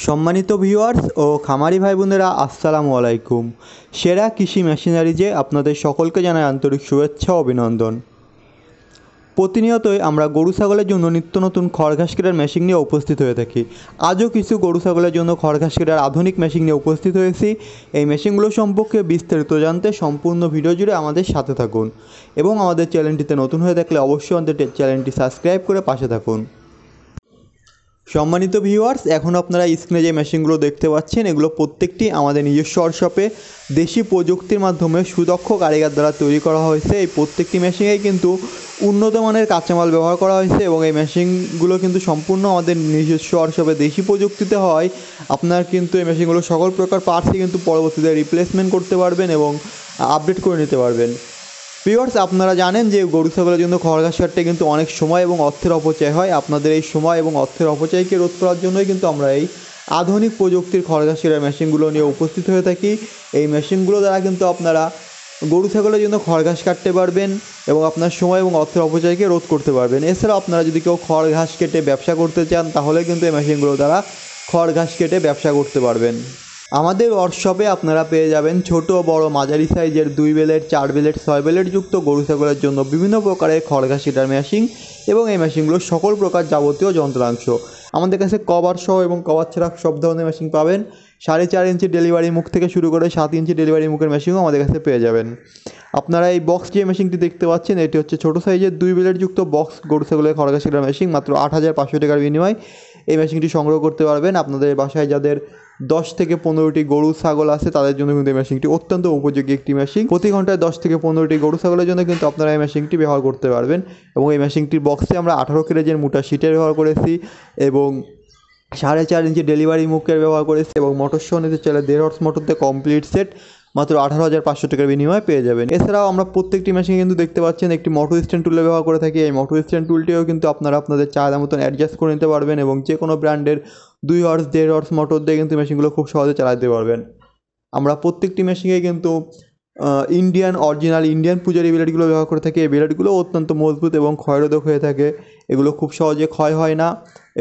সম্মানিত ভিউয়ার্স ও খামারি ভাই বোনেরা আসসালামু আলাইকুম। সেরা কৃষি মেশিনারিজে আপনাদের সকলকে জানাই আন্তরিক শুভেচ্ছা ও অভিনন্দন। প্রতিনিয়তই আমরা গরু ছাগলের জন্য নিত্য নতুন খড় ঘাস কেটার মেশিন নিয়ে উপস্থিত হয়ে থাকি। আজও কিছু গরু ছাগলের জন্য খড় ঘাস কেটার আধুনিক মেশিন নিয়ে উপস্থিত হয়েছি। এই মেশিনগুলো সম্পর্কে বিস্তারিত জানতে সম্পূর্ণ ভিডিও জুড়ে আমাদের সাথে থাকুন এবং আমাদের চ্যানেলটিতে নতুন হয়ে থাকলে অবশ্যই আমাদের চ্যানেলটি সাবস্ক্রাইব করে পাশে থাকুন। সম্মানিত ভিউয়ার্স, এখন আপনারা স্ক্রিনে যে মেশিনগুলো দেখতে পাচ্ছেন এগুলো প্রত্যেকটি আমাদের নিজস্ব ওয়ার্কশপে দেশি প্রযুক্তির মাধ্যমে সুদক্ষ কারিগর দ্বারা তৈরি করা হয়েছে। এই প্রত্যেকটি মেশিনেই কিন্তু উন্নত মানের কাঁচামাল ব্যবহার করা হয়েছে এবং এই মেশিনগুলো কিন্তু সম্পূর্ণ আমাদের নিজস্ব ওয়ার্কশপে দেশি প্রযুক্তিতে হয়। আপনার কিন্তু এই মেশিনগুলো সকল প্রকার পার্টসই কিন্তু পরবর্তীতে রিপ্লেসমেন্ট করতে পারবেন এবং আপডেট করে নিতে পারবেন। ভিউয়ার্স, আপনারা জানেন যে গরু ছাগলের জন্য খড় ঘাস কাটতে কিন্তু অনেক সময় এবং অর্থের অপচয় হয়। আপনাদের এই সময় এবং অর্থের অপচয়কে রোধ করার জন্যই কিন্তু আমরা এই আধুনিক প্রযুক্তির খড় ঘাস কাটার মেশিনগুলো নিয়ে উপস্থিত হয়ে থাকি। এই মেশিনগুলো দ্বারা কিন্তু আপনারা গরু ছাগলের জন্য খড় ঘাস কাটতে পারবেন এবং আপনার সময় এবং অর্থের অপচয়কে রোধ করতে পারবেন। এছাড়াও আপনারা যদি কেউ খড় ঘাস কেটে ব্যবসা করতে চান তাহলে কিন্তু এই মেশিনগুলো দ্বারা খড় ঘাস কেটে ব্যবসা করতে পারবেন। আমাদের ওয়ার্কশপে আপনারা পেয়ে যাবেন ছোট বড় মাঝারি সাইজের 2 বেলেট 4 বেলেট 6 বেলেট যুক্ত গরু ছাগলের জন্য বিভিন্ন প্রকারের খড় ঘাস কাটার মেশিন এবং এই মেশিনগুলোর সকল প্রকার যাবতীয় যন্ত্রাংশ। আমাদের কাছে কভার সহ এবং কভার ছাড়া সব ধরনের মেশিন পাবেন। 4.5 ইঞ্চি ডেলিভারি মুখ থেকে শুরু করে 7 ইঞ্চি ডেলিভারি মুখের মেশিনও আমাদের কাছে পেয়ে যাবেন। আপনারা এই বক্স যে মেশিনটি দেখতে পাচ্ছেন এটি হচ্ছে ছোটো সাইজের 2 বেলেট যুক্ত বক্স গরু ছাগলের খড় ঘাস কাটার মেশিন। মাত্র 8,500 টাকার বিনিময়ে এই মেশিনটি সংগ্রহ করতে পারবেন। আপনাদের বাসায় যাদের 10 থেকে 15টি গরু ছাগল আছে তাদের জন্য কিন্তু এই মেশিনটি অত্যন্ত উপযোগী একটি মেশিন। প্রতি ঘন্টায় 10 থেকে 15টি গরু ছাগলের জন্য কিন্তু আপনারা এই মেশিনটি ব্যবহার করতে পারবেন এবং এই মেশিনটির বক্সে আমরা 18 কেজির মোটা শীটের ব্যবহার করেছি এবং 4.5 ইঞ্চি ডেলিভারি মুখের ব্যবহার করেছি এবং মোটর সহ নিতে চাইলে 1.5 হর্স মোটরতে কমপ্লিট সেট মাত্র 18,500 টাকার বিনিময়ে পেয়ে যাবেন। এছাড়াও আমরা প্রত্যেকটি মেশিনে কিন্তু দেখতে পাচ্ছেন একটি মোটর স্ট্যান্ড টুলের ব্যবহার করে থাকি। এই মোটর স্ট্যান্ড টুলটিও কিন্তু আপনারা আপনাদের চাহিদা মতন অ্যাডজাস্ট করে নিতে পারবেন এবং যে কোনো ব্র্যান্ডের 2 হর্স 1.5 হর্স মোটর দিয়ে কিন্তু মেশিনগুলো খুব সহজে চালাতে পারবেন। আমরা প্রত্যেকটি মেশিনে কিন্তু অরিজিনাল ইন্ডিয়ান পূজারি ব্লেডগুলো ব্যবহার করে থাকি। এই ব্লেডগুলো অত্যন্ত মজবুত এবং ক্ষয়রোধক হয়ে থাকে। এগুলো খুব সহজে ক্ষয় হয় না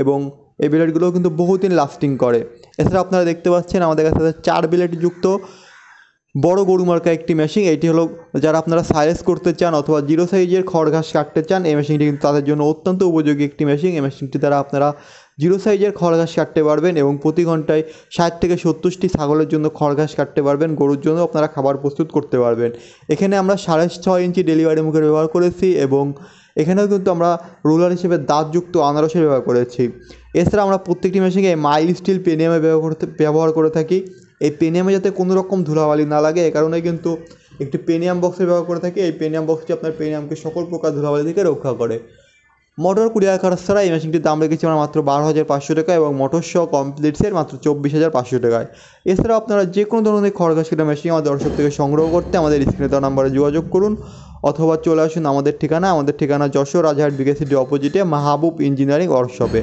এবং এই ব্লেডগুলো কিন্তু বহুদিন লাস্টিং করে। এছাড়া আপনারা দেখতে পাচ্ছেন আমাদের কাছে 4 ব্লেড যুক্ত বড় গরু মার্কা একটি মেশিন। এটি হলো যারা আপনারা সাইজ করতে চান অথবা 0 সাইজের খড় ঘাস কাটতে চান এই মেশিনটি কিন্তু তাদের জন্য অত্যন্ত উপযোগী একটি মেশিন। এই মেশিনটি দ্বারা আপনারা 0 সাইজের খড় ঘাস কাটতে পারবেন এবং প্রতি ঘন্টায় 60 থেকে 70টি ছাগলের জন্য খড় ঘাস কাটতে পারবেন। গরুর জন্য আপনারা খাবার প্রস্তুত করতে পারবেন। এখানে আমরা 6.5 ইঞ্চি ডেলিভারি মুখের ব্যবহার করেছি এবং এখানেও কিন্তু আমরা রোলার হিসেবে দাঁতযুক্ত আনারসের ব্যবহার করেছি। এছাড়া আমরা প্রত্যেকটি মেশিনে মাইল স্টিল পেনিয়ামে ব্যবহার করে থাকি। এই পেনিয়ামে যাতে কোনো রকম ধুলাবালি না লাগে এ কারণে কিন্তু একটি পেনিয়াম বক্সের ব্যবহার করে থাকি। এই পেনিয়াম বক্সটি আপনার পেনিয়ামকে সকল প্রকার ধুলাবালি থেকে রক্ষা করে। মোটর কুরিয়ার খরচ ছাড়া এই মেশিনটির দাম রেখেছি আমরা মাত্র 12,500 টাকা এবং মোটর সহ কমপ্লিট সেট মাত্র 24,500 টাকায়। এছাড়াও আপনারা যে কোনো ধরনের খড় ঘাস কাটা মেশিন আমাদের ওয়ার্কশপ থেকে সংগ্রহ করতে আমাদের স্ক্রিনে দেওয়া নাম্বারে যোগাযোগ করুন অথবা চলে আসুন আমাদের ঠিকানা যশোর রাজারহাট বিকেসিটি অপোজিটে মাহবুব ইঞ্জিনিয়ারিং ওয়ার্কশপে।